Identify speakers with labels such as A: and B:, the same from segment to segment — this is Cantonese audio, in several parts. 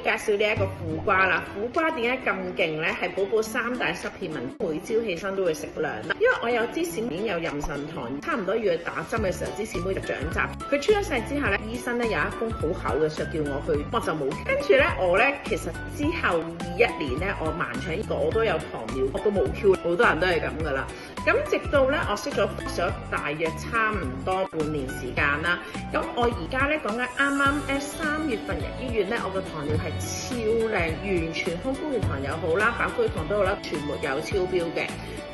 A: 介紹呢一個苦瓜啦。苦瓜點解咁勁咧？係寶寶3大濕片文，每朝起身都會食兩粒。因為我有芝士妹有妊娠糖，差唔多要去打針嘅時候，芝士妹就長雜。佢出咗世之後咧，醫生咧有一封好厚嘅信叫我去，我就冇。跟住咧，我咧其實之後21年咧，我盲腸呢個我都有糖尿，我都冇 Q， 好多人都係咁噶啦。咁直到咧我識咗大約差唔多半年時間啦。咁我而家咧講緊啱啱3月份入醫院咧，我個糖尿係超靚，完全空腹血糖又好啦，飽腹血糖都好啦，全沒有超標嘅。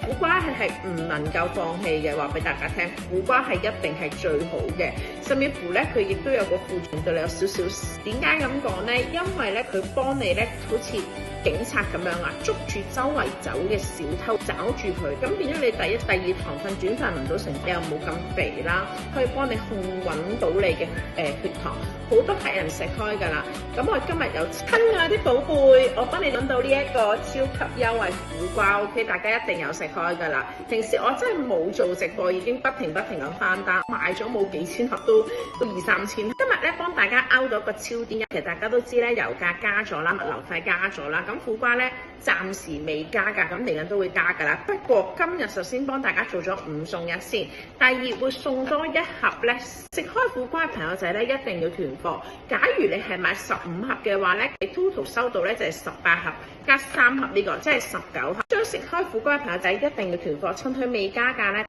A: 苦瓜係唔能夠放棄嘅，話俾大家聽，苦瓜係一定係最好嘅。甚至乎咧，佢亦都有個副作用對你有少少。點解咁講咧？因為咧佢幫你咧好似警察咁樣啊，捉住周圍走嘅小偷，找住佢，咁變咗你第一、第二糖分轉化唔到成，又冇咁肥啦，可以幫你控穩到你嘅血糖。好多客人食開㗎啦。咁我今日有親愛啲寶貝，我幫你揾到呢一個超級優惠苦瓜 ，OK， 大家一定有食開㗎啦。平時我真係冇做直播，已經不停咁翻單，買咗冇幾千盒都2、3千。今日咧幫大家勾到個超癲，其實大家都知咧油價加咗啦，物流費加咗啦。咁苦瓜咧暫時未加㗎，咁嚟緊都會加㗎啦。不過今日首先幫大家做咗5送1先，第二會送多1盒咧。食開苦瓜嘅朋友仔咧一定要囤貨。假如你係買15盒嘅話咧，你 total 收到咧就係18盒加3盒呢個，即係19盒。將食開苦瓜嘅朋友仔一定要囤貨，趁佢未加價咧。